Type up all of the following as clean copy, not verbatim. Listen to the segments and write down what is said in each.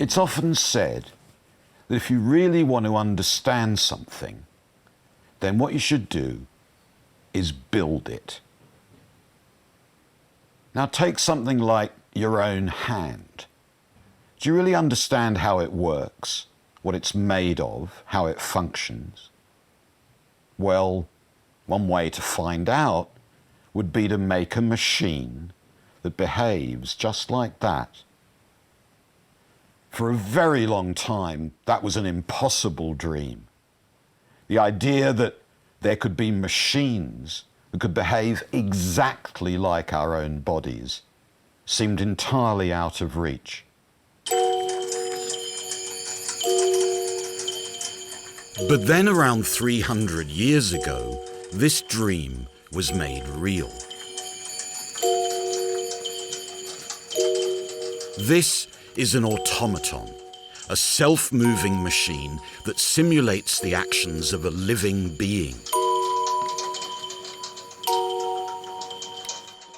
It's often said that if you really want to understand something, then what you should do is build it. Now take something like your own hand. Do you really understand how it works, what it's made of, how it functions? Well, one way to find out would be to make a machine that behaves just like that. For a very long time, that was an impossible dream. The idea that there could be machines that could behave exactly like our own bodies seemed entirely out of reach. But then around 300 years ago, this dream was made real. This is an automaton, a self-moving machine that simulates the actions of a living being.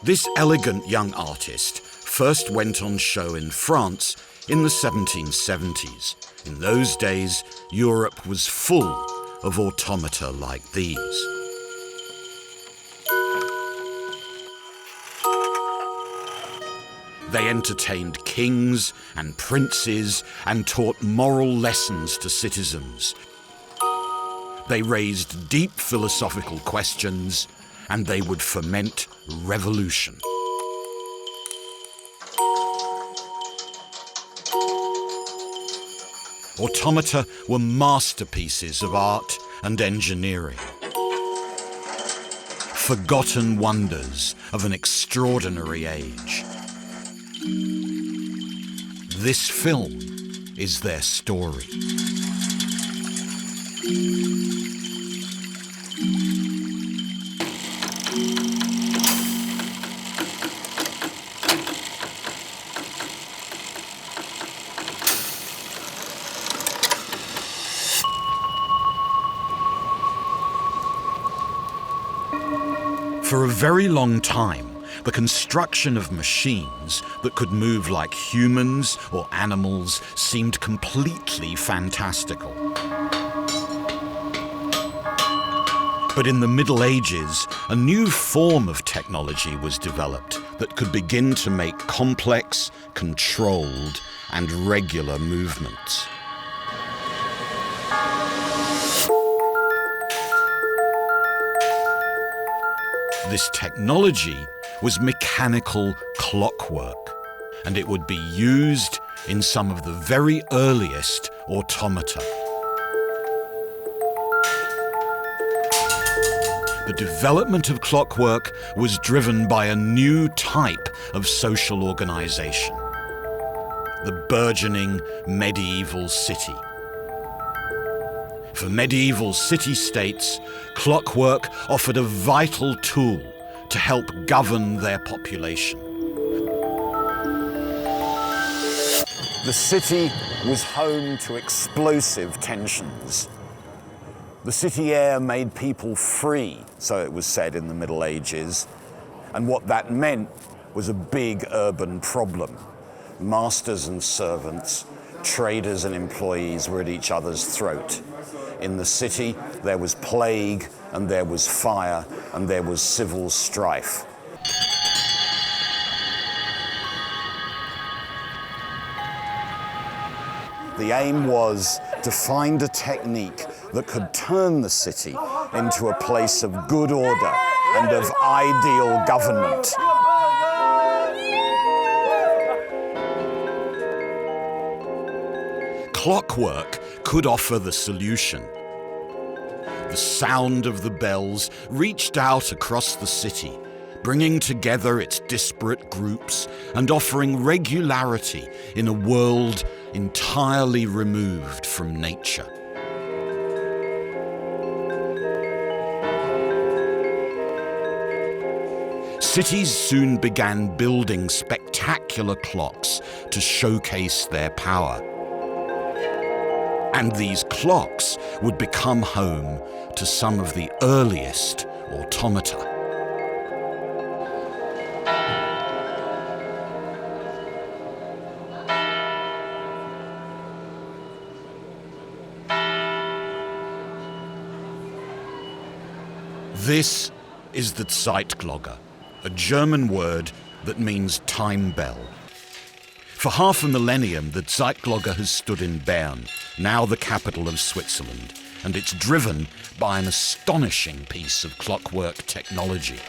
This elegant young artist first went on show in France in the 1770s. In those days, Europe was full of automata like these. They entertained kings and princes and taught moral lessons to citizens. They raised deep philosophical questions, and they would foment revolution. Automata were masterpieces of art and engineering. Forgotten wonders of an extraordinary age. This film is their story. For a very long time, the construction of machines that could move like humans or animals seemed completely fantastical. But in the Middle Ages, a new form of technology was developed that could begin to make complex, controlled, and regular movements. This technology was mechanical clockwork, and it would be used in some of the very earliest automata. The development of clockwork was driven by a new type of social organization, the burgeoning medieval city. For medieval city-states, clockwork offered a vital tool to help govern their population. The city was home to explosive tensions. The city air made people free, so it was said in the Middle Ages, and what that meant was a big urban problem. Masters and servants, traders and employees were at each other's throat. In the city, there was plague, and there was fire, and there was civil strife. The aim was to find a technique that could turn the city into a place of good order and of ideal government. Clockwork could offer the solution. The sound of the bells reached out across the city, bringing together its disparate groups and offering regularity in a world entirely removed from nature. Cities soon began building spectacular clocks to showcase their power. And these clocks would become home to some of the earliest automata. This is the Zeitglocke, a German word that means time bell. For half a millennium, the Zeitglocke has stood in Bern, now the capital of Switzerland, and it's driven by an astonishing piece of clockwork technology.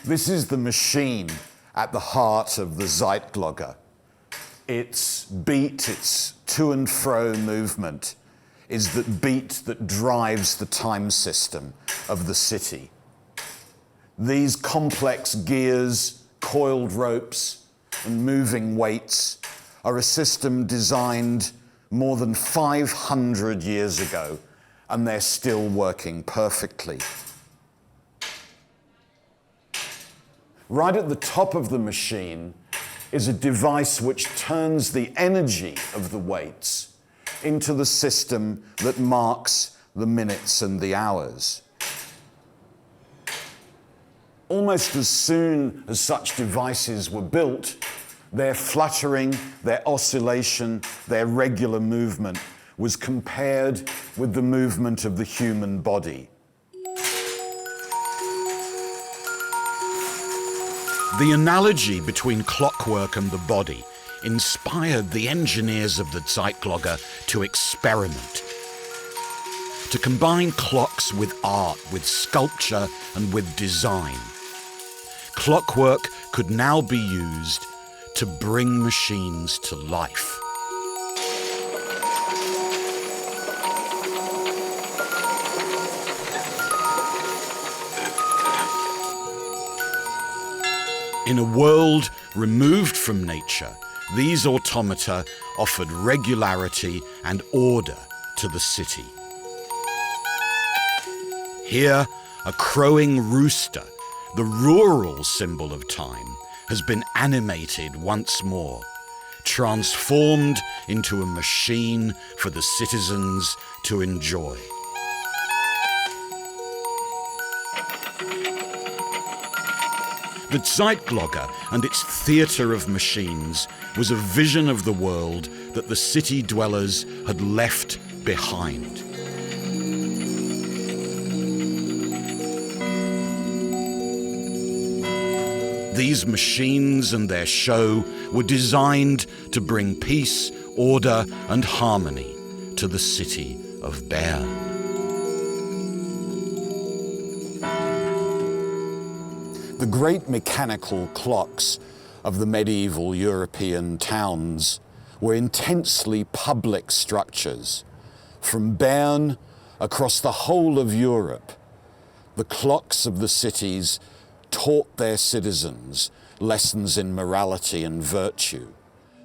This is the machine at the heart of the Zeitglocke. Its beat, its to and fro movement, is the beat that drives the time system of the city. These complex gears, coiled ropes, and moving weights are a system designed more than 500 years ago, and they're still working perfectly. Right at the top of the machine is a device which turns the energy of the weights into the system that marks the minutes and the hours. Almost as soon as such devices were built, their fluttering, their oscillation, their regular movement was compared with the movement of the human body. The analogy between clockwork and the body inspired the engineers of the Zeitglocke to experiment, to combine clocks with art, with sculpture, and with design. Clockwork could now be used to bring machines to life. In a world removed from nature, these automata offered regularity and order to the city. Here, a crowing rooster, the rural symbol of time, has been animated once more, transformed into a machine for the citizens to enjoy. The Zeitglocke and its theatre of machines was a vision of the world that the city dwellers had left behind. These machines and their show were designed to bring peace, order, and harmony to the city of Bern. The great mechanical clocks of the medieval European towns were intensely public structures. From Bern across the whole of Europe, the clocks of the cities taught their citizens lessons in morality and virtue.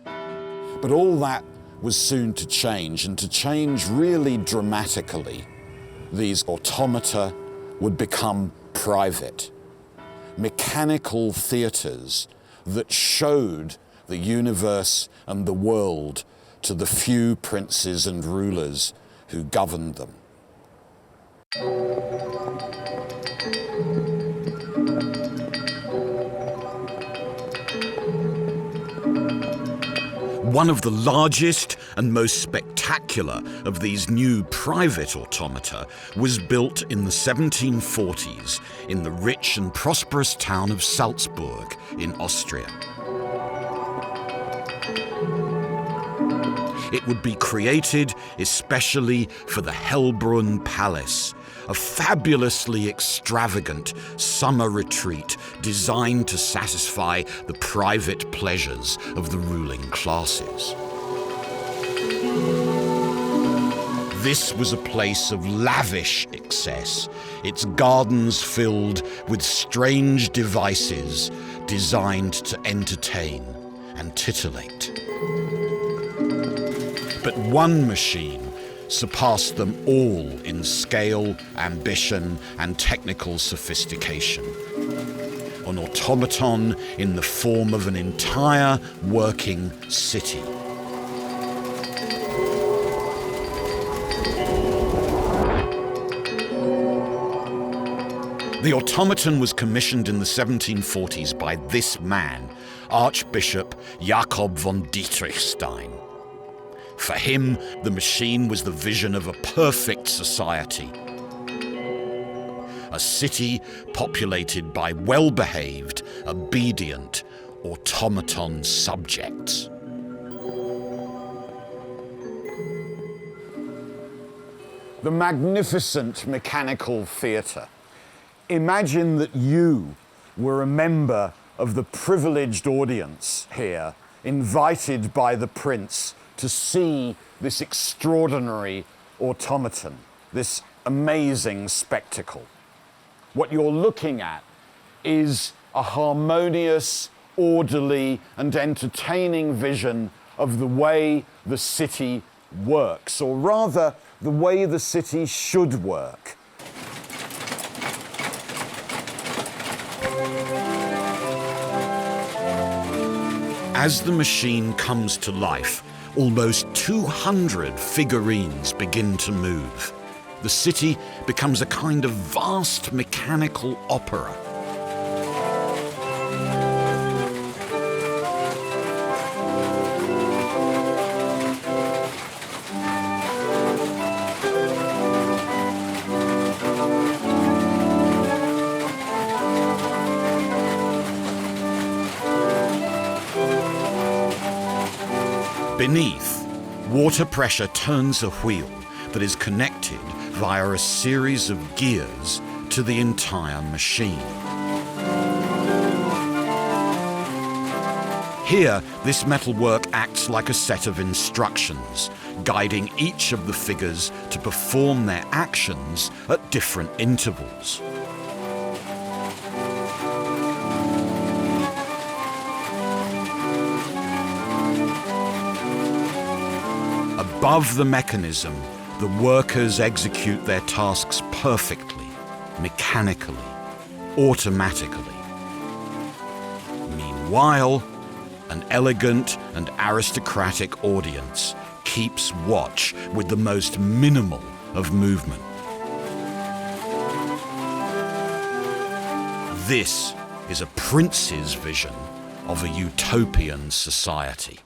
But all that was soon to change, and to change really dramatically. These automata would become private. Mechanical theatres that showed the universe and the world to the few princes and rulers who governed them. One of the largest and most spectacular of these new private automata was built in the 1740s in the rich and prosperous town of Salzburg in Austria. It would be created especially for the Hellbrunn Palace, a fabulously extravagant summer retreat designed to satisfy the private pleasures of the ruling classes. This was a place of lavish excess, its gardens filled with strange devices designed to entertain and titillate. But one machine surpassed them all in scale, ambition, and technical sophistication. An automaton in the form of an entire working city. The automaton was commissioned in the 1740s by this man, Archbishop Jakob von Dietrichstein. For him, the machine was the vision of a perfect society. A city populated by well-behaved, obedient, automaton subjects. The magnificent mechanical theatre. Imagine that you were a member of the privileged audience here, invited by the prince to see this extraordinary automaton, this amazing spectacle. What you're looking at is a harmonious, orderly, and entertaining vision of the way the city works, or rather, the way the city should work. As the machine comes to life, almost 200 figurines begin to move. The city becomes a kind of vast mechanical opera. Beneath, water pressure turns a wheel that is connected via a series of gears to the entire machine. Here, this metalwork acts like a set of instructions, guiding each of the figures to perform their actions at different intervals. Above the mechanism, the workers execute their tasks perfectly, mechanically, automatically. Meanwhile, an elegant and aristocratic audience keeps watch with the most minimal of movement. This is a prince's vision of a utopian society.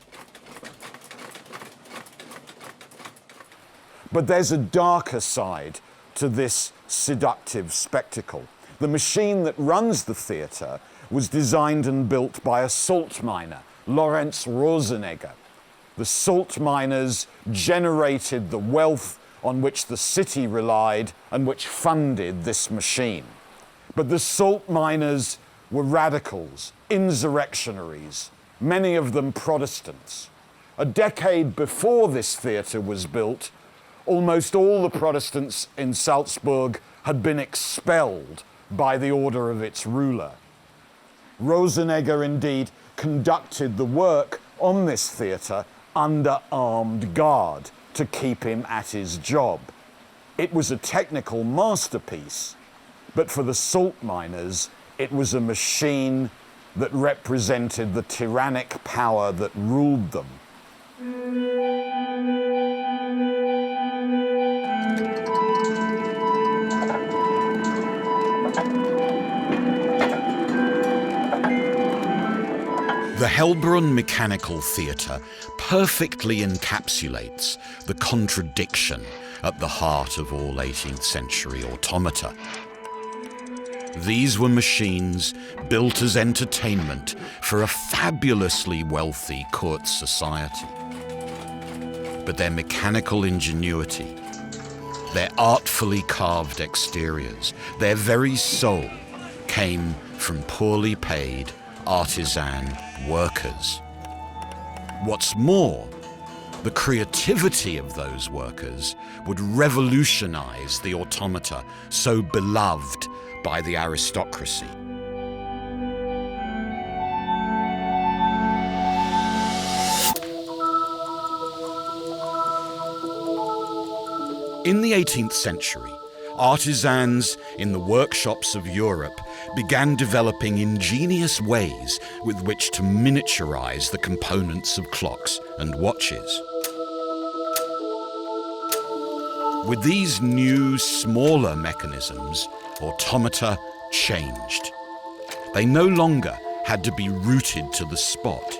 But there's a darker side to this seductive spectacle. The machine that runs the theatre was designed and built by a salt miner, Lorenz Rosenegger. The salt miners generated the wealth on which the city relied and which funded this machine. But the salt miners were radicals, insurrectionaries, many of them Protestants. A decade before this theatre was built, almost all the Protestants in Salzburg had been expelled by the order of its ruler. Rosenegger indeed conducted the work on this theatre under armed guard to keep him at his job. It was a technical masterpiece, but for the salt miners, it was a machine that represented the tyrannic power that ruled them. The Hellbrunn Mechanical Theatre perfectly encapsulates the contradiction at the heart of all 18th century automata. These were machines built as entertainment for a fabulously wealthy court society. But their mechanical ingenuity, their artfully carved exteriors, their very soul came from poorly paid artisan workers. What's more, the creativity of those workers would revolutionize the automata so beloved by the aristocracy. In the 18th century, artisans in the workshops of Europe began developing ingenious ways with which to miniaturize the components of clocks and watches. With these new, smaller mechanisms, automata changed. They no longer had to be routed to the spot.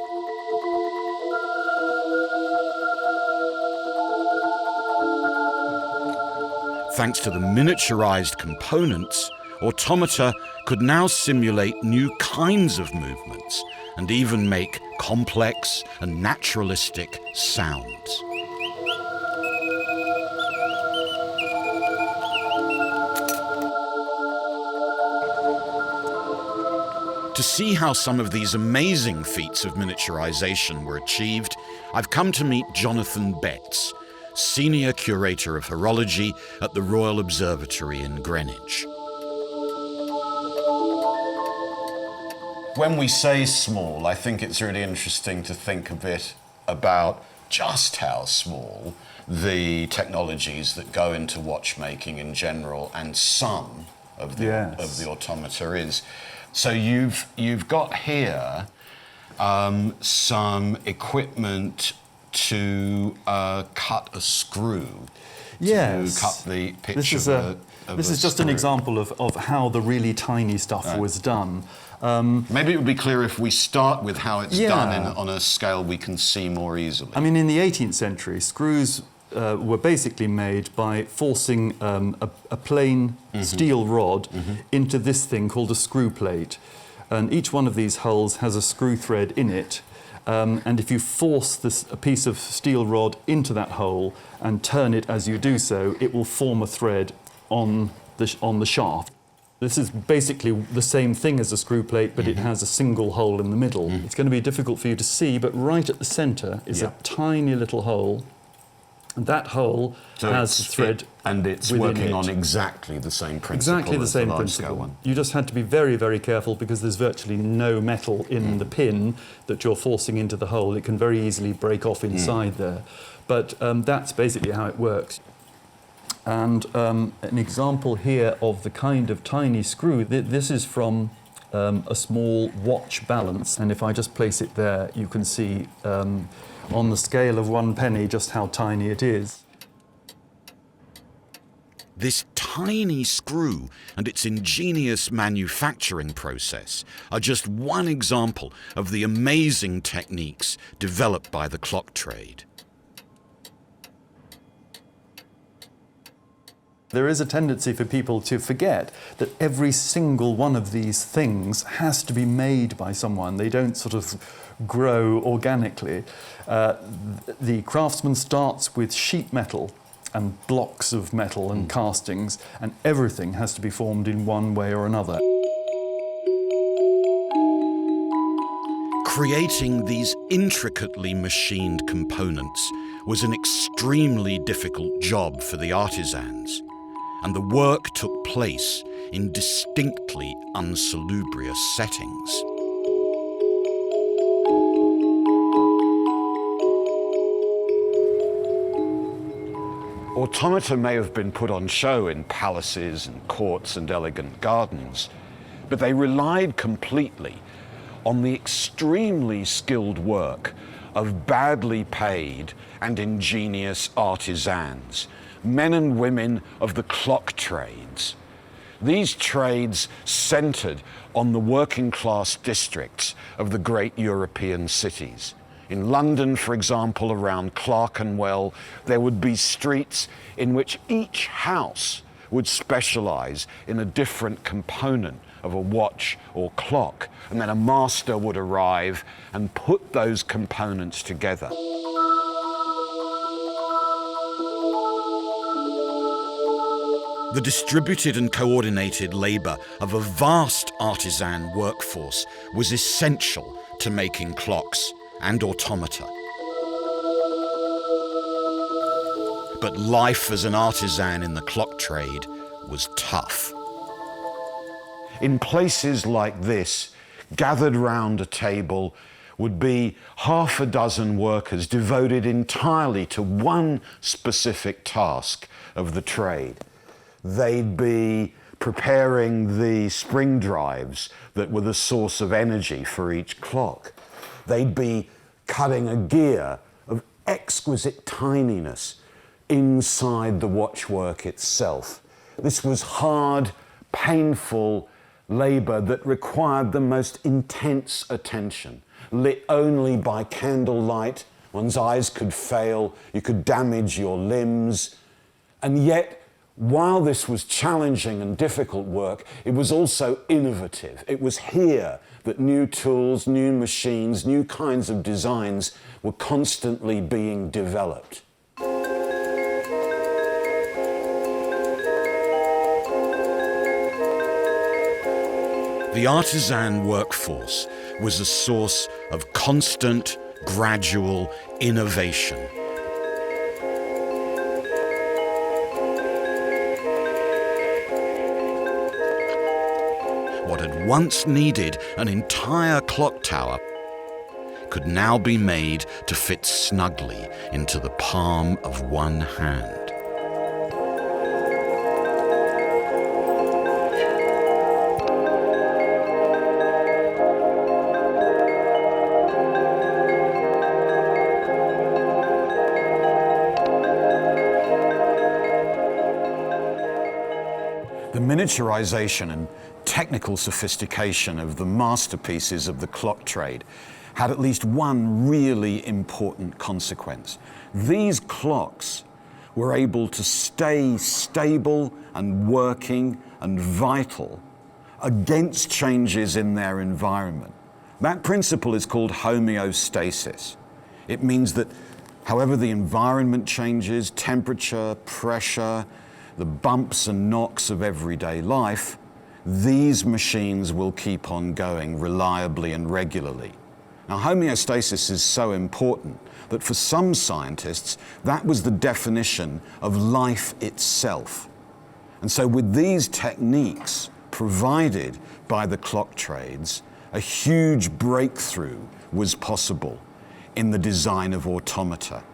Thanks to the miniaturized components, Automata could now simulate new kinds of movements and even make complex and naturalistic sounds. To see how some of these amazing feats of miniaturization were achieved, I've come to meet Jonathan Betts, Senior Curator of Horology at the Royal Observatory in Greenwich. When we say small, I think it's really interesting to think a bit about just how small the technologies that go into watchmaking in general and some of the automata is. So you've got here some equipment to cut a screw. Yes. To cut the pitch This is just an example of how the really tiny stuff was done. Maybe it would be clearer if we start with how it's done on a scale we can see more easily. I mean, in the 18th century, screws were basically made by forcing a plain steel rod into this thing called a screw plate. And each one of these holes has a screw thread in it. And if you force a piece of steel rod into that hole and turn it as you do so, it will form a thread on the shaft. This is basically the same thing as a screw plate, but it has a single hole in the middle. It's going to be difficult for you to see, but right at the centre is a tiny little hole. And that hole has a thread and it's working on exactly the same principle. Exactly the same principle. You just had to be very, very careful because there's virtually no metal in the pin that you're forcing into the hole. It can very easily break off inside there. But that's basically how it works. And an example here of the kind of tiny screw, this is from a small watch balance. And if I just place it there, you can see on the scale of 1 penny just how tiny it is. This tiny screw and its ingenious manufacturing process are just one example of the amazing techniques developed by the clock trade. There is a tendency for people to forget that every single one of these things has to be made by someone. They don't sort of grow organically. The craftsman starts with sheet metal and blocks of metal and castings, and everything has to be formed in one way or another. Creating these intricately machined components was an extremely difficult job for the artisans, and the work took place in distinctly unsalubrious settings. Automata may have been put on show in palaces and courts and elegant gardens, but they relied completely on the extremely skilled work of badly paid and ingenious artisans, men and women of the clock trades. These trades centred on the working class districts of the great European cities. In London, for example, around Clerkenwell, there would be streets in which each house would specialise in a different component of a watch or clock, and then a master would arrive and put those components together. The distributed and coordinated labour of a vast artisan workforce was essential to making clocks and automata. But life as an artisan in the clock trade was tough. In places like this, gathered round a table would be half a dozen workers devoted entirely to one specific task of the trade. They'd be preparing the spring drives that were the source of energy for each clock. They'd be cutting a gear of exquisite tininess inside the watchwork itself. This was hard, painful, labour that required the most intense attention, lit only by candlelight. One's eyes could fail, you could damage your limbs. And yet, while this was challenging and difficult work, it was also innovative. It was here that new tools, new machines, new kinds of designs were constantly being developed. The artisan workforce was a source of constant, gradual innovation. What had once needed an entire clock tower could now be made to fit snugly into the palm of one hand. The miniaturization and technical sophistication of the masterpieces of the clock trade had at least one really important consequence. These clocks were able to stay stable and working and vital against changes in their environment. That principle is called homeostasis. It means that however the environment changes, temperature, pressure, the bumps and knocks of everyday life, these machines will keep on going reliably and regularly. Now, homeostasis is so important that for some scientists, that was the definition of life itself. And so with these techniques provided by the clock trades, a huge breakthrough was possible in the design of automata.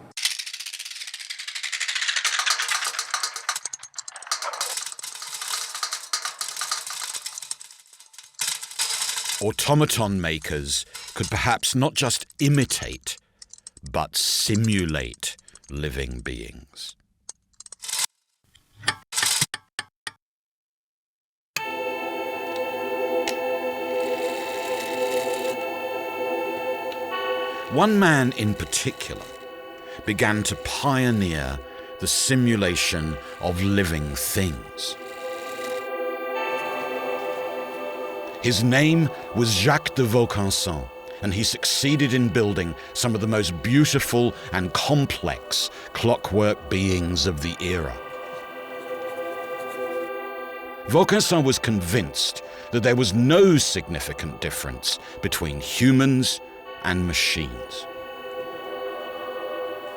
Automaton makers could perhaps not just imitate, but simulate living beings. One man in particular began to pioneer the simulation of living things. His name was Jacques de Vaucanson, and he succeeded in building some of the most beautiful and complex clockwork beings of the era. Vaucanson was convinced that there was no significant difference between humans and machines.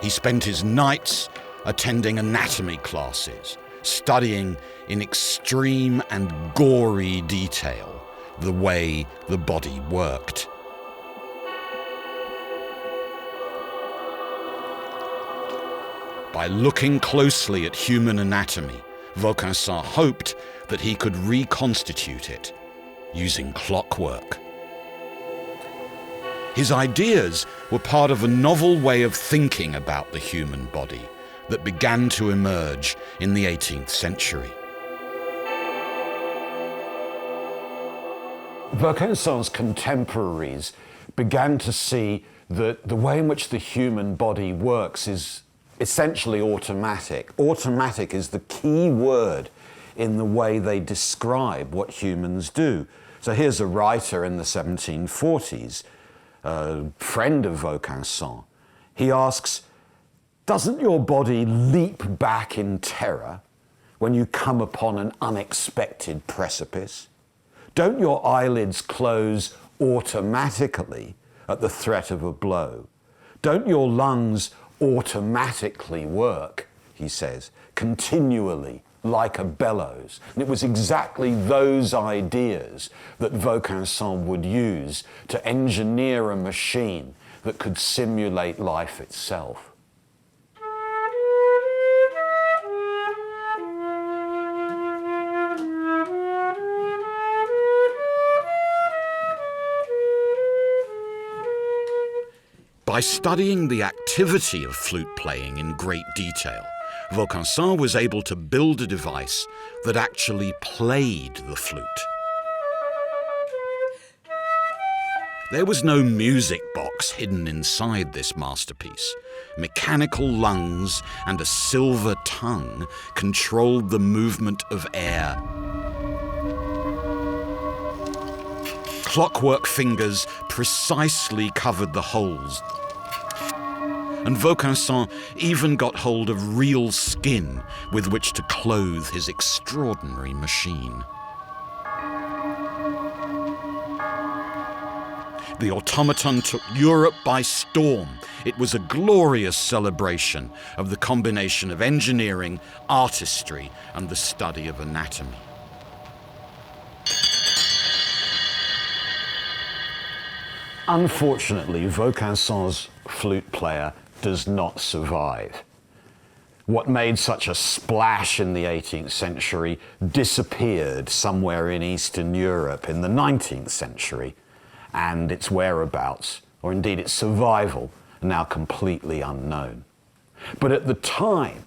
He spent his nights attending anatomy classes, studying in extreme and gory detail the way the body worked. By looking closely at human anatomy, Vaucanson hoped that he could reconstitute it using clockwork. His ideas were part of a novel way of thinking about the human body that began to emerge in the 18th century. Vaucanson's contemporaries began to see that the way in which the human body works is essentially automatic. Automatic is the key word in the way they describe what humans do. So here's a writer in the 1740s, a friend of Vaucanson. He asks, "Doesn't your body leap back in terror when you come upon an unexpected precipice? Don't your eyelids close automatically at the threat of a blow? Don't your lungs automatically work," he says, "continually like a bellows?" And it was exactly those ideas that Vaucanson would use to engineer a machine that could simulate life itself. By studying the activity of flute playing in great detail, Vaucanson was able to build a device that actually played the flute. There was no music box hidden inside this masterpiece. Mechanical lungs and a silver tongue controlled the movement of air. Clockwork fingers precisely covered the holes. And Vaucanson even got hold of real skin with which to clothe his extraordinary machine. The automaton took Europe by storm. It was a glorious celebration of the combination of engineering, artistry, and the study of anatomy. Unfortunately, Vaucanson's flute player does not survive. What made such a splash in the 18th century disappeared somewhere in Eastern Europe in the 19th century, and its whereabouts, or indeed its survival, are now completely unknown. But at the time,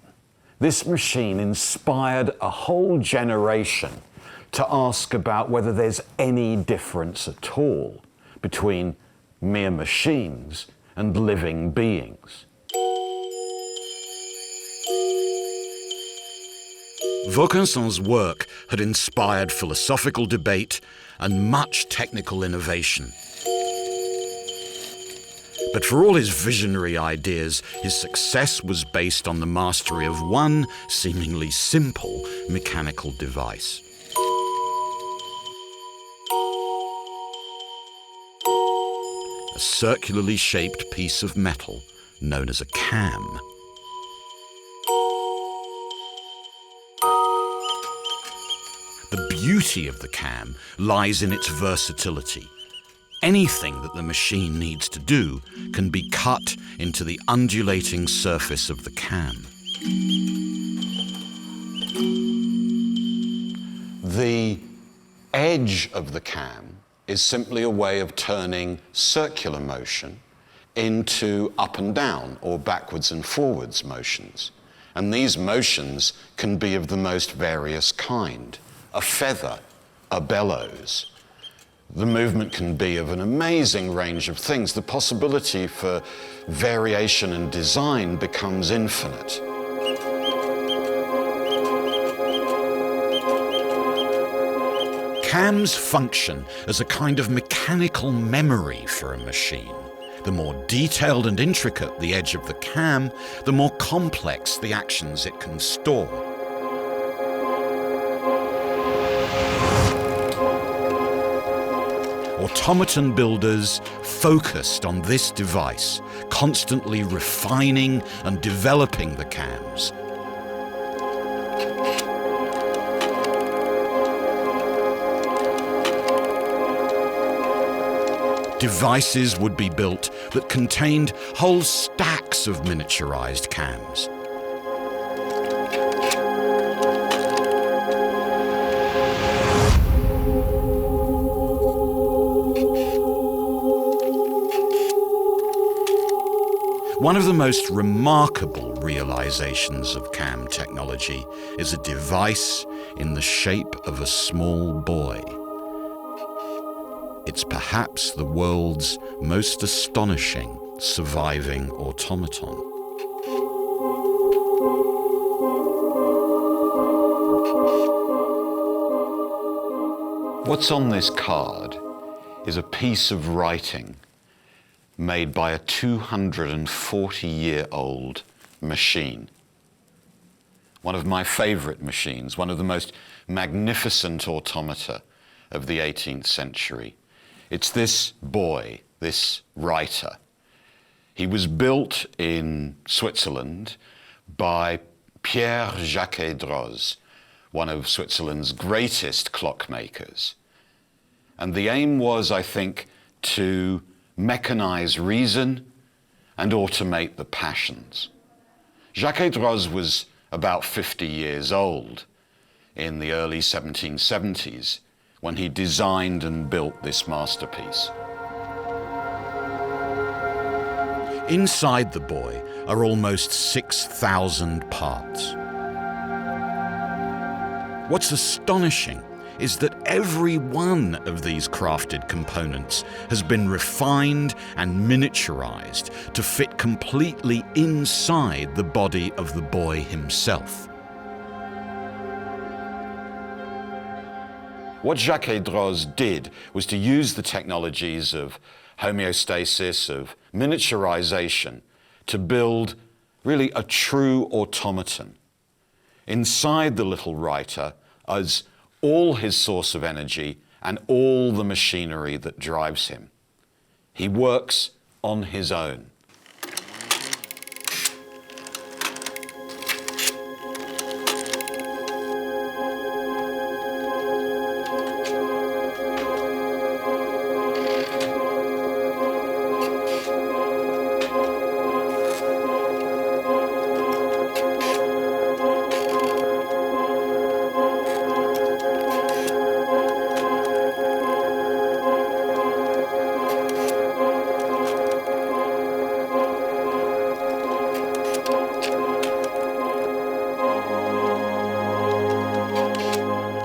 this machine inspired a whole generation to ask about whether there's any difference at all between mere machines and living beings. Vaucanson's work had inspired philosophical debate and much technical innovation. But for all his visionary ideas, his success was based on the mastery of one seemingly simple mechanical device. A circularly shaped piece of metal known as a cam. The beauty of the cam lies in its versatility. Anything that the machine needs to do can be cut into the undulating surface of the cam. The edge of the cam is simply a way of turning circular motion into up and down or backwards and forwards motions. And these motions can be of the most various kind. A feather, a bellows. The movement can be of an amazing range of things. The possibility for variation and design becomes infinite. Cams function as a kind of mechanical memory for a machine. The more detailed and intricate the edge of the cam, the more complex the actions it can store. Automaton builders focused on this device, constantly refining and developing the cams. Devices would be built that contained whole stacks of miniaturized cams. One of the most remarkable realizations of cam technology is a device in the shape of a small boy. It's perhaps the world's most astonishing surviving automaton. What's on this card is a piece of writing made by a 240-year-old machine. One of my favorite machines, one of the most magnificent automata of the 18th century. It's this boy, this writer. He was built in Switzerland by Pierre Jacques-Droz, one of Switzerland's greatest clockmakers. And the aim was, I think, to mechanize reason and automate the passions. Jacques-Droz was about 50 years old in the early 1770s when he designed and built this masterpiece. Inside the boy are almost 6,000 parts. What's astonishing is that every one of these crafted components has been refined and miniaturized to fit completely inside the body of the boy himself. What Jacques-Droz did was to use the technologies of homeostasis, of miniaturization, to build really a true automaton. Inside the little writer is all his source of energy and all the machinery that drives him. He works on his own.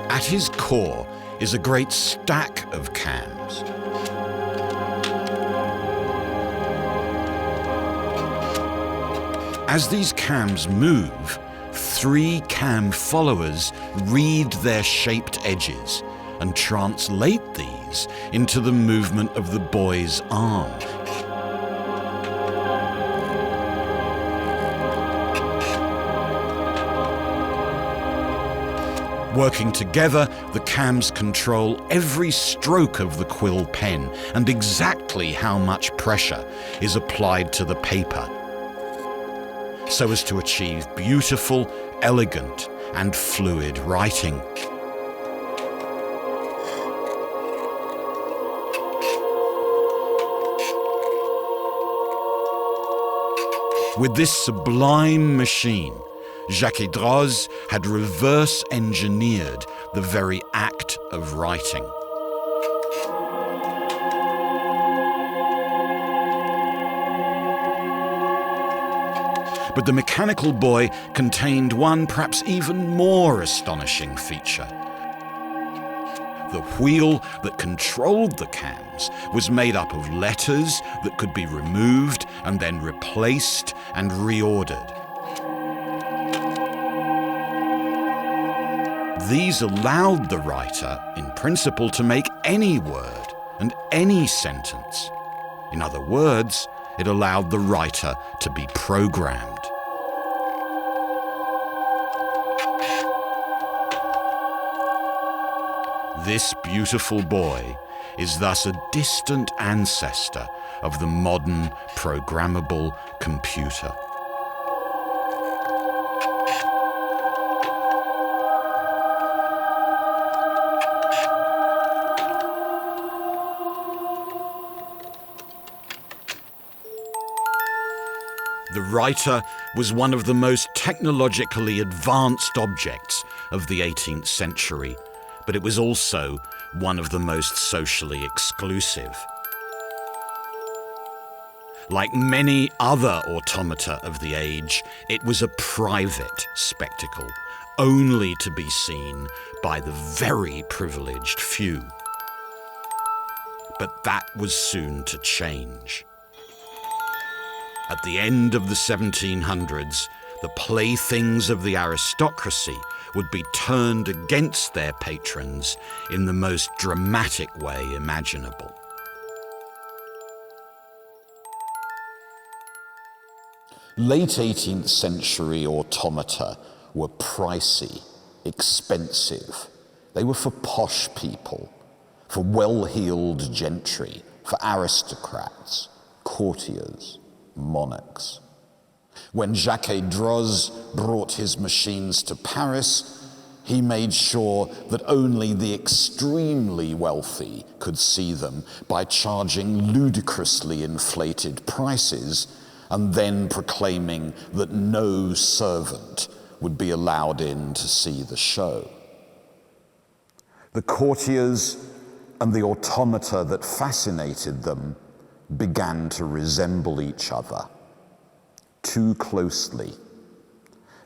At his core is a great stack of cams. As these cams move, 3 cam followers read their shaped edges and translate these into the movement of the boy's arm. Working together, the cams control every stroke of the quill pen and exactly how much pressure is applied to the paper, so as to achieve beautiful, elegant, and fluid writing. With this sublime machine, Jacques-Droz had reverse-engineered the very act of writing. But the mechanical boy contained one perhaps even more astonishing feature. The wheel that controlled the cams was made up of letters that could be removed and then replaced and reordered. These allowed the writer, in principle, to make any word and any sentence. In other words, it allowed the writer to be programmed. This beautiful boy is thus a distant ancestor of the modern programmable computer. The writer was one of the most technologically advanced objects of the 18th century, but it was also one of the most socially exclusive. Like many other automata of the age, it was a private spectacle, only to be seen by the very privileged few. But that was soon to change. At the end of the 1700s, the playthings of the aristocracy would be turned against their patrons in the most dramatic way imaginable. Late 18th century automata were pricey, expensive. They were for posh people, for well-heeled gentry, for aristocrats, courtiers, monarchs. When Jacques-Droz brought his machines to Paris, he made sure that only the extremely wealthy could see them by charging ludicrously inflated prices and then proclaiming that no servant would be allowed in to see the show. The courtiers and the automata that fascinated them began to resemble each other too closely,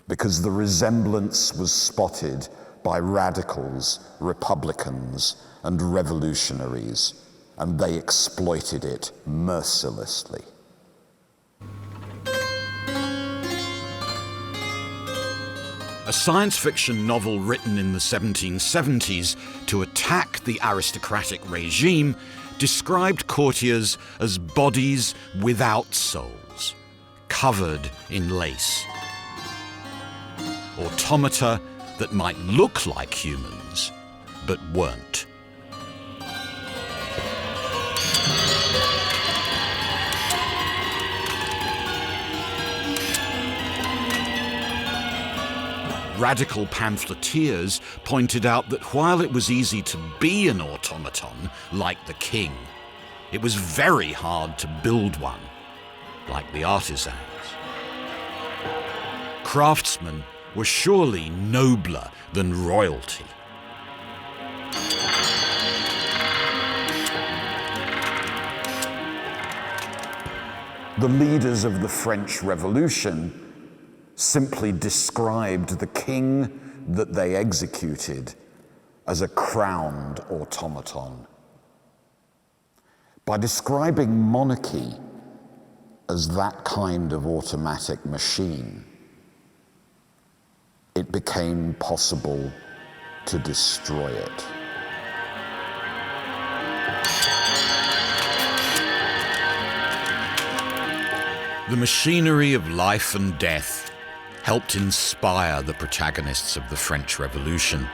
because the resemblance was spotted by radicals, republicans, and revolutionaries, and they exploited it mercilessly. A science fiction novel written in the 1770s to attack the aristocratic regime described courtiers as bodies without souls, covered in lace. Automata that might look like humans, but weren't. Radical pamphleteers pointed out that while it was easy to be an automaton, like the king, it was very hard to build one, like the artisans. Craftsmen were surely nobler than royalty. The leaders of the French Revolution simply described the king that they executed as a crowned automaton. By describing monarchy as that kind of automatic machine, it became possible to destroy it. The machinery of life and death helped inspire the protagonists of the French Revolution.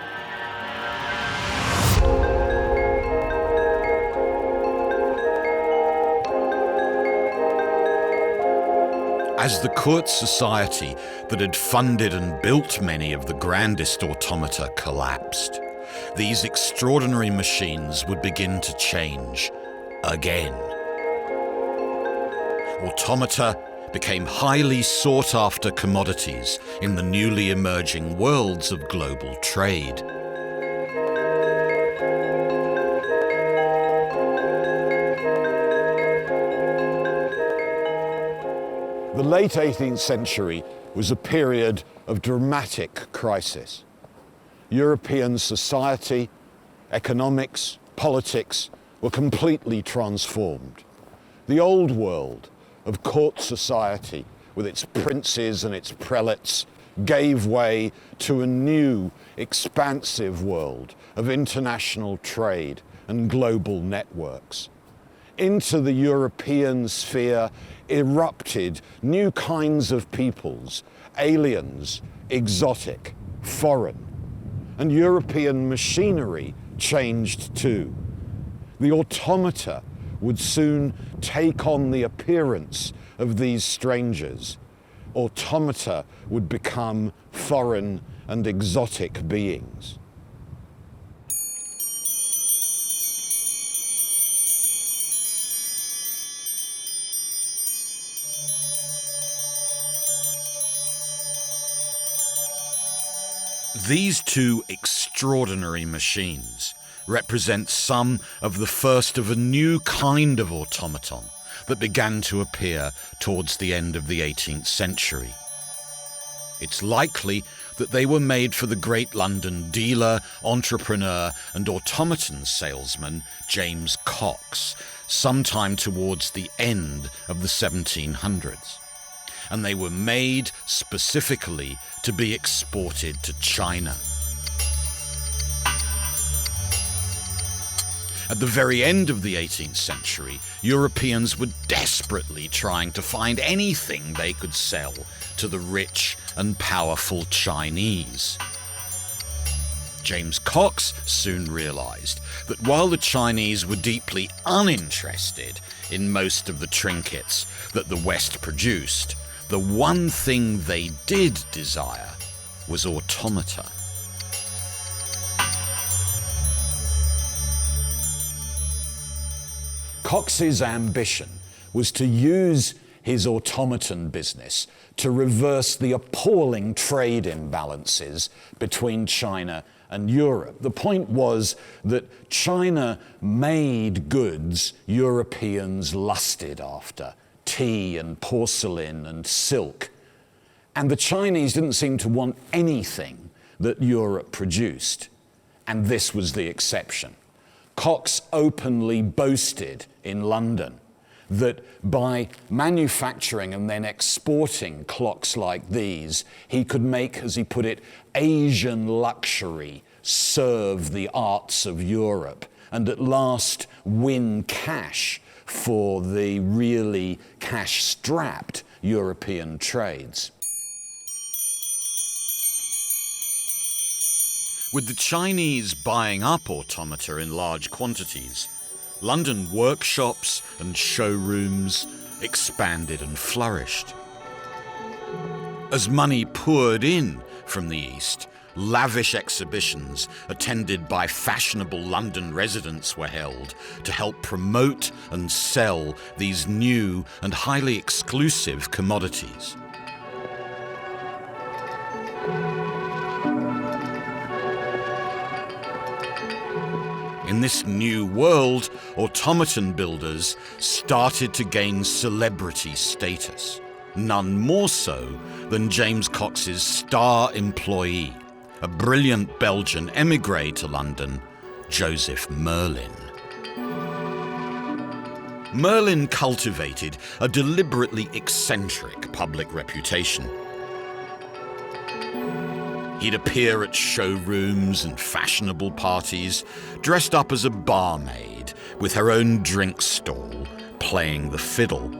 As the court society that had funded and built many of the grandest automata collapsed, these extraordinary machines would begin to change again. Automata became highly sought-after commodities in the newly emerging worlds of global trade. The late 18th century was a period of dramatic crisis. European society, economics, politics were completely transformed. The old world of court society, with its princes and its prelates, gave way to a new, expansive world of international trade and global networks. Into the European sphere erupted new kinds of peoples, aliens, exotic, foreign. And European machinery changed too. The automata would soon take on the appearance of these strangers. Automata would become foreign and exotic beings. These two extraordinary machines represent some of the first of a new kind of automaton that began to appear towards the end of the 18th century. It's likely that they were made for the great London dealer, entrepreneur, and automaton salesman James Cox sometime towards the end of the 1700s. And they were made specifically to be exported to China. At the very end of the 18th century, Europeans were desperately trying to find anything they could sell to the rich and powerful Chinese. James Cox soon realized that while the Chinese were deeply uninterested in most of the trinkets that the West produced, the one thing they did desire was automata. Cox's ambition was to use his automaton business to reverse the appalling trade imbalances between China and Europe. The point was that China made goods Europeans lusted after, tea and porcelain and silk. And the Chinese didn't seem to want anything that Europe produced, and this was the exception. Cox openly boasted in London that by manufacturing and then exporting clocks like these, he could make, as he put it, Asian luxury serve the arts of Europe and at last win cash for the really cash-strapped European trades. With the Chinese buying up automata in large quantities, London workshops and showrooms expanded and flourished. As money poured in from the East, lavish exhibitions attended by fashionable London residents were held to help promote and sell these new and highly exclusive commodities. In this new world, automaton builders started to gain celebrity status, none more so than James Cox's star employee, a brilliant Belgian émigré to London, Joseph Merlin. Merlin cultivated a deliberately eccentric public reputation. He'd appear at showrooms and fashionable parties, dressed up as a barmaid with her own drink stall, playing the fiddle,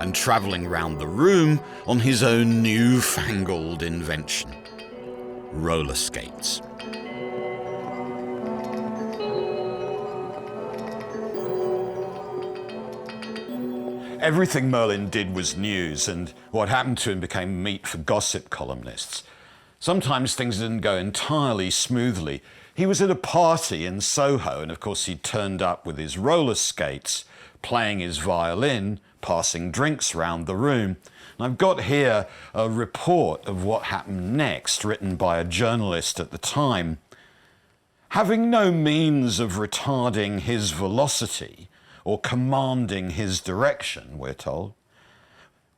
and travelling round the room on his own newfangled invention, roller skates. Everything Merlin did was news, and what happened to him became meat for gossip columnists. Sometimes things didn't go entirely smoothly. He was at a party in Soho, and of course he turned up with his roller skates, playing his violin, passing drinks round the room. And I've got here a report of what happened next, written by a journalist at the time. Having no means of retarding his velocity, or commanding his direction, we're told,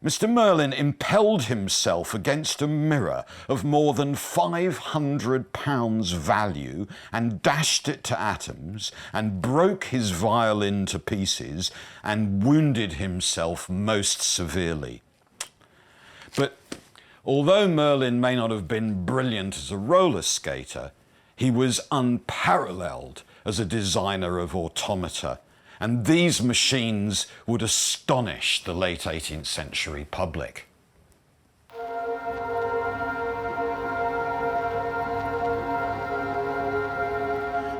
Mr. Merlin impelled himself against a mirror of more than £500 value and dashed it to atoms and broke his violin to pieces and wounded himself most severely. But although Merlin may not have been brilliant as a roller skater, he was unparalleled as a designer of automata, and these machines would astonish the late 18th century public.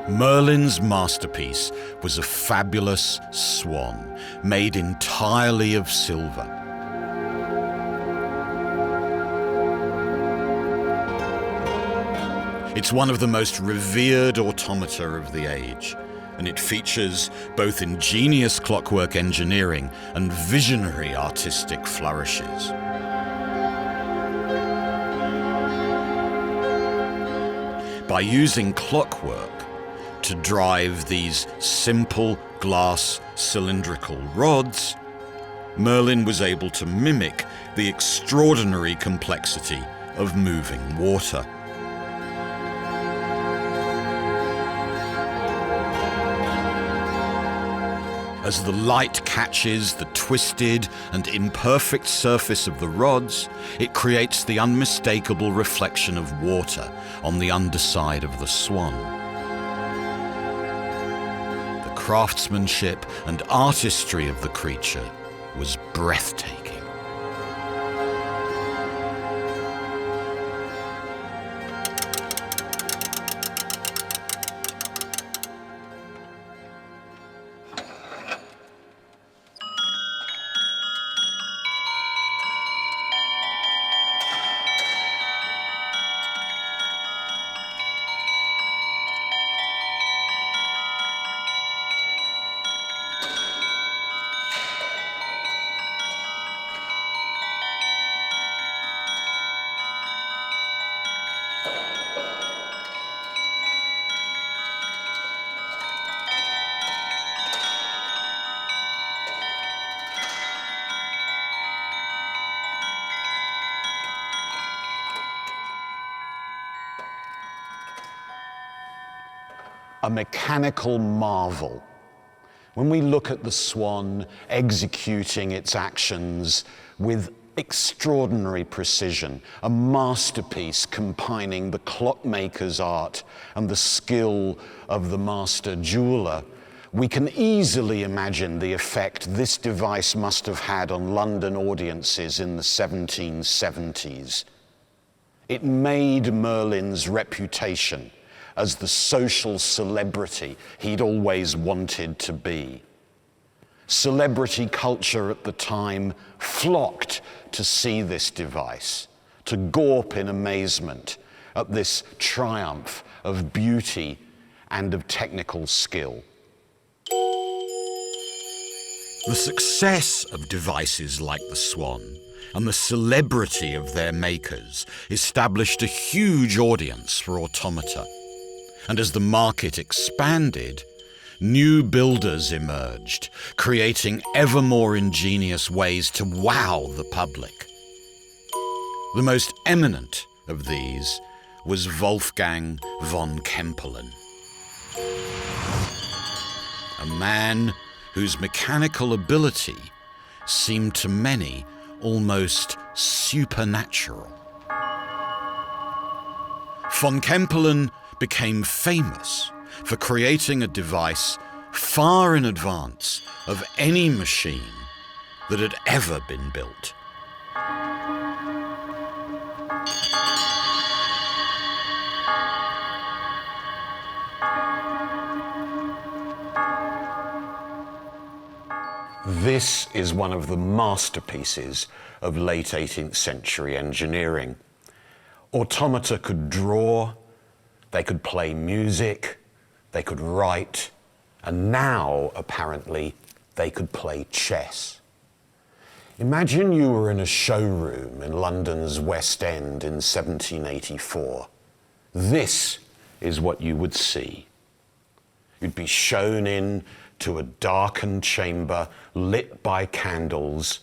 Merlin's masterpiece was a fabulous swan made entirely of silver. It's one of the most revered automata of the age, and it features both ingenious clockwork engineering and visionary artistic flourishes. By using clockwork to drive these simple glass cylindrical rods, Merlin was able to mimic the extraordinary complexity of moving water. As the light catches the twisted and imperfect surface of the rods, it creates the unmistakable reflection of water on the underside of the swan. The craftsmanship and artistry of the creature was breathtaking. a mechanical marvel. When we look at the swan executing its actions with extraordinary precision, a masterpiece combining the clockmaker's art and the skill of the master jeweler, we can easily imagine the effect this device must have had on London audiences in the 1770s. It made Merlin's reputation as the social celebrity he'd always wanted to be. Celebrity culture at the time flocked to see this device, to gawp in amazement at this triumph of beauty and of technical skill. The success of devices like the Swan and the celebrity of their makers established a huge audience for automata. And as the market expanded, new builders emerged, creating ever more ingenious ways to wow the public. The most eminent of these was Wolfgang von Kempelen, a man whose mechanical ability seemed to many almost supernatural. Von Kempelen became famous for creating a device far in advance of any machine that had ever been built. This is one of the masterpieces of late 18th century engineering. Automata could draw, they could play music, they could write, and now, apparently, they could play chess. Imagine you were in a showroom in London's West End in 1784. This is what you would see. You'd be shown in to a darkened chamber lit by candles,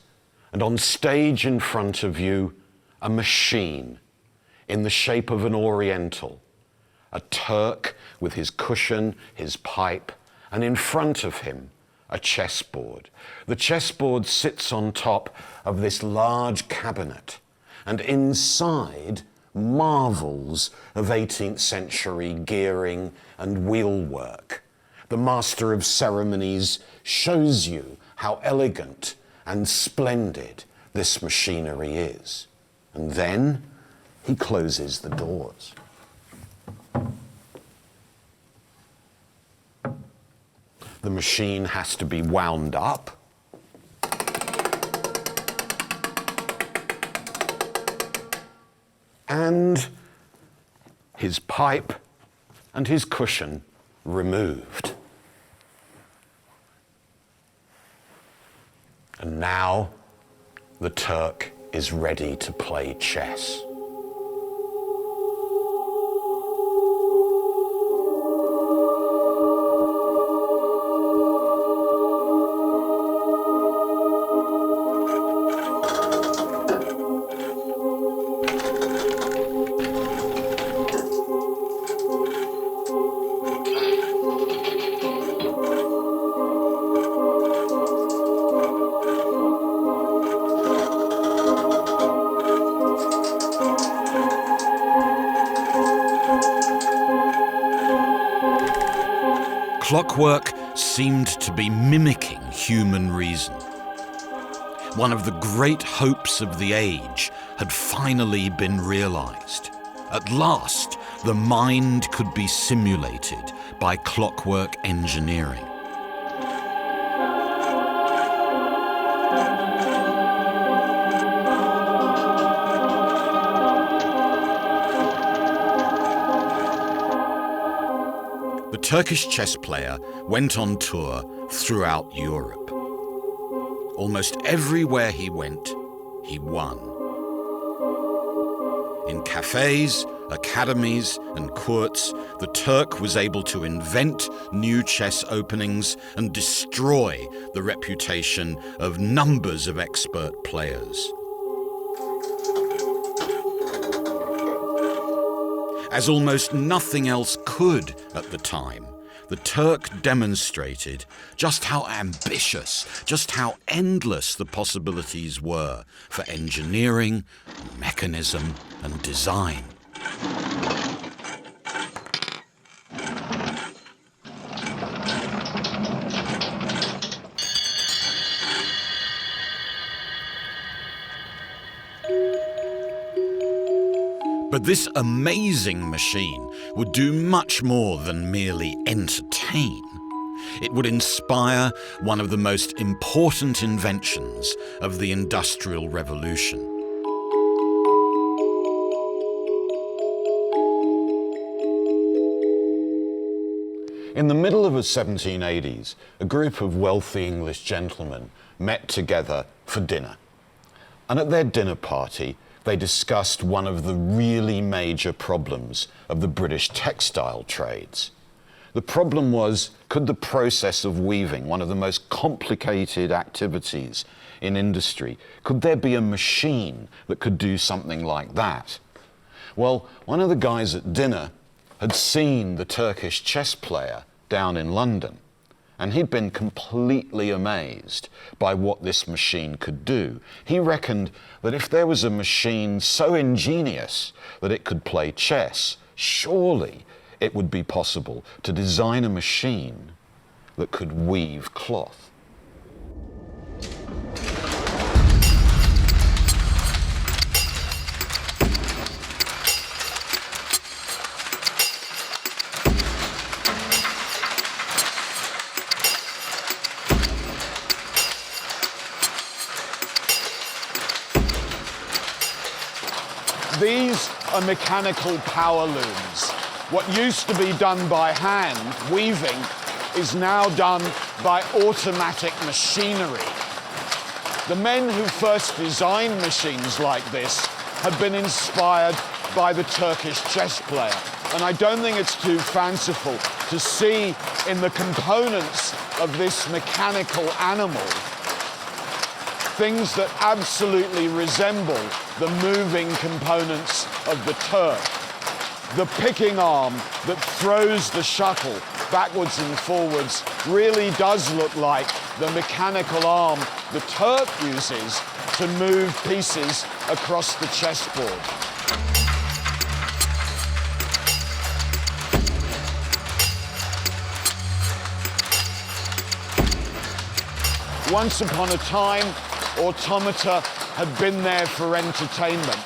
and on stage in front of you, a machine in the shape of an Oriental, a Turk with his cushion, his pipe, and in front of him, a chessboard. The chessboard sits on top of this large cabinet, and inside, marvels of 18th century gearing and wheelwork. The master of ceremonies shows you how elegant and splendid this machinery is. And then he closes the doors. The machine has to be wound up. And his pipe and his cushion removed. And now the Turk is ready to play chess. Clockwork seemed to be mimicking human reason. One of the great hopes of the age had finally been realized. At last, the mind could be simulated by clockwork engineering. The Turkish chess player went on tour throughout Europe. Almost everywhere he went, he won. In cafes, academies, and courts, the Turk was able to invent new chess openings and destroy the reputation of numbers of expert players. As almost nothing else could at the time, the Turk demonstrated just how ambitious, just how endless the possibilities were for engineering, mechanism, and design. But this amazing machine would do much more than merely entertain. It would inspire one of the most important inventions of the Industrial Revolution. In the middle of the 1780s, a group of wealthy English gentlemen met together for dinner. And at their dinner party, they discussed one of the really major problems of the British textile trades. The problem was, could the process of weaving, one of the most complicated activities in industry, could there be a machine that could do something like that? Well, one of the guys at dinner had seen the Turkish chess player down in London, and he'd been completely amazed by what this machine could do. He reckoned that if there was a machine so ingenious that it could play chess, surely it would be possible to design a machine that could weave cloth. These are mechanical power looms. What used to be done by hand, weaving, is now done by automatic machinery. The men who first designed machines like this had been inspired by the Turkish chess player. And I don't think it's too fanciful to see in the components of this mechanical animal things that absolutely resemble the moving components of the Turk. The picking arm that throws the shuttle backwards and forwards really does look like the mechanical arm the Turk uses to move pieces across the chessboard. Once upon a time, Automata had been there for entertainment,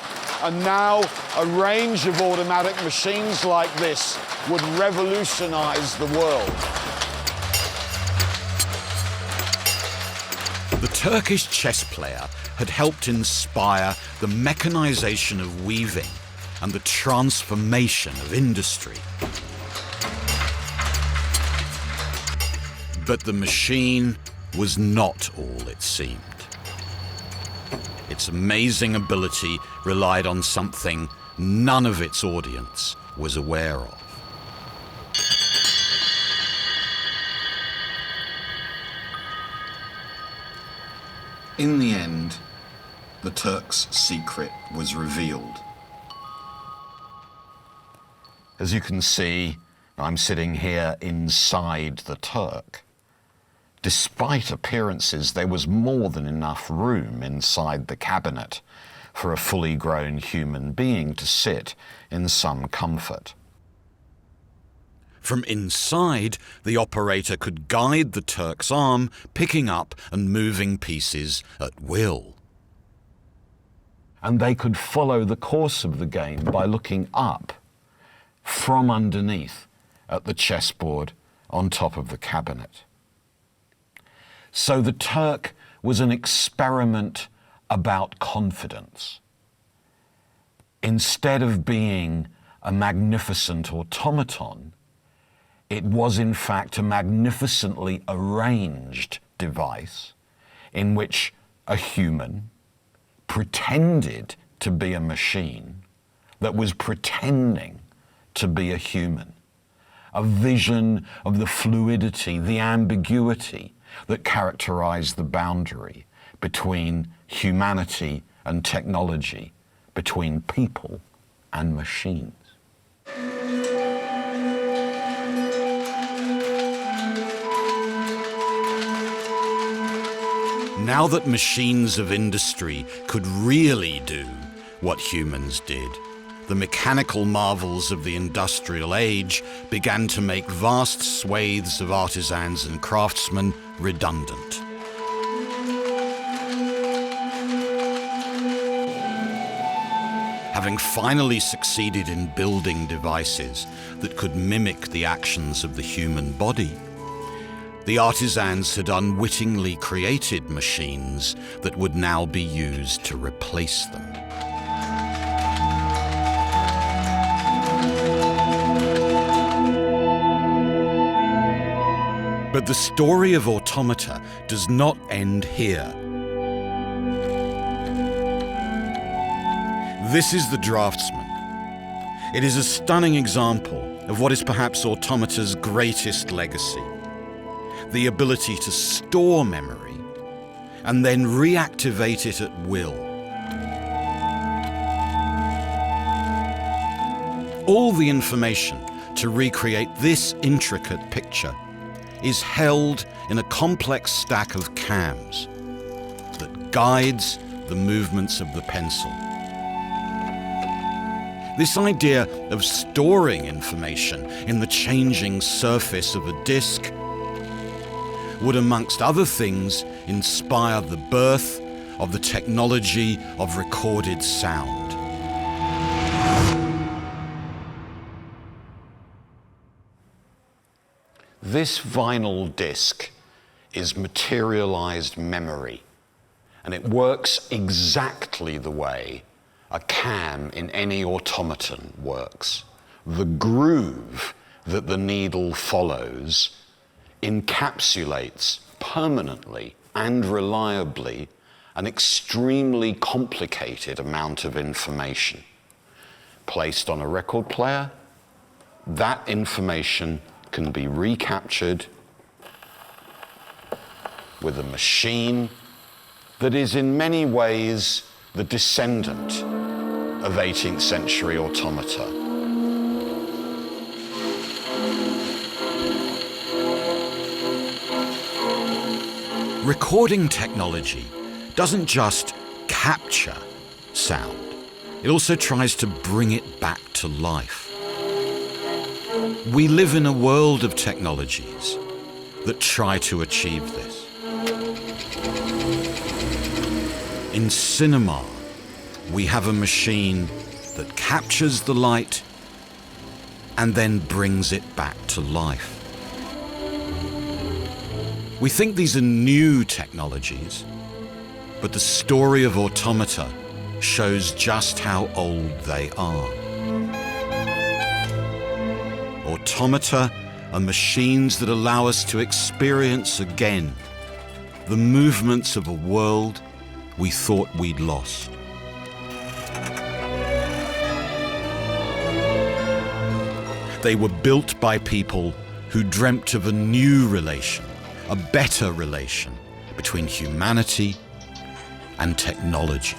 and now a range of automatic machines like this would revolutionize the world. The Turkish chess player had helped inspire the mechanization of weaving and the transformation of industry. But the machine was not all it seemed. Its amazing ability relied on something none of its audience was aware of. In the end, the Turk's secret was revealed. As you can see, I'm sitting here inside the Turk. Despite appearances, there was more than enough room inside the cabinet for a fully grown human being to sit in some comfort. From inside, the operator could guide the Turk's arm, picking up and moving pieces at will. And they could follow the course of the game by looking up from underneath at the chessboard on top of the cabinet. So the Turk was an experiment about confidence. Instead of being a magnificent automaton, it was in fact a magnificently arranged device in which a human pretended to be a machine that was pretending to be a human. A vision of the fluidity, the ambiguity that characterized the boundary between humanity and technology, between people and machines. Now that machines of industry could really do what humans did, the mechanical marvels of the industrial age began to make vast swathes of artisans and craftsmen redundant. Having finally succeeded in building devices that could mimic the actions of the human body, the artisans had unwittingly created machines that would now be used to replace them. But the story of Automata does not end here. This is the draftsman. It is a stunning example of what is perhaps Automata's greatest legacy: the ability to store memory and then reactivate it at will. All the information to recreate this intricate picture is held in a complex stack of cams that guides the movements of the pencil. This idea of storing information in the changing surface of a disk would, amongst other things, inspire the birth of the technology of recorded sound. This vinyl disc is materialized memory, and it works exactly the way a cam in any automaton works. The groove that the needle follows encapsulates permanently and reliably an extremely complicated amount of information. Placed on a record player, that information can be recaptured with a machine that is in many ways the descendant of 18th century automata. Recording technology doesn't just capture sound, it also tries to bring it back to life. We live in a world of technologies that try to achieve this. In cinema, we have a machine that captures the light and then brings it back to life. We think these are new technologies, but the story of Automata shows just how old they are. Automata are machines that allow us to experience again the movements of a world we thought we'd lost. They were built by people who dreamt of a new relation, a better relation between humanity and technology.